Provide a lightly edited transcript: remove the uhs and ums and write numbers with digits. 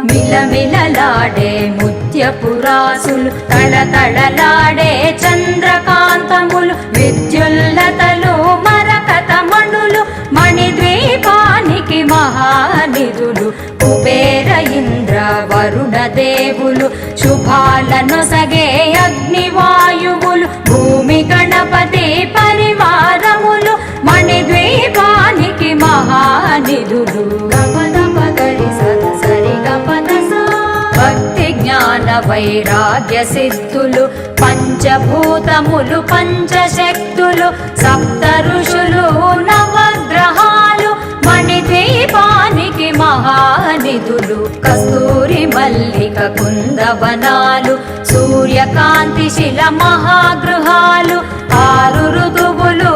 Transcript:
మిలమిలలాడే ముత్యపురాసులు తళతళలాడే చంద్రకాంతములు విద్యుల్లతలు మరకతమణులు మణిద్వీపానికి మహానిధులు కుబేర ఇంద్ర వరుణ దేవులు శుభాలనొసగే అగ్నివాయువులు భూమి గణపతి పరివారములు మణిద్వీపానికి మహానిధులు భక్తి జ్ఞాన వైరాగ్య సిద్ధులు పంచభూతములు పంచశక్తులు సప్త ఋషులు నవగ్రహాలు మణిద్వీపానికి మహానిధులు కస్తూరి మల్లిక కుందవనాలు సూర్యకాంతి శిల మహాగృహాలు 6 ఋతువులు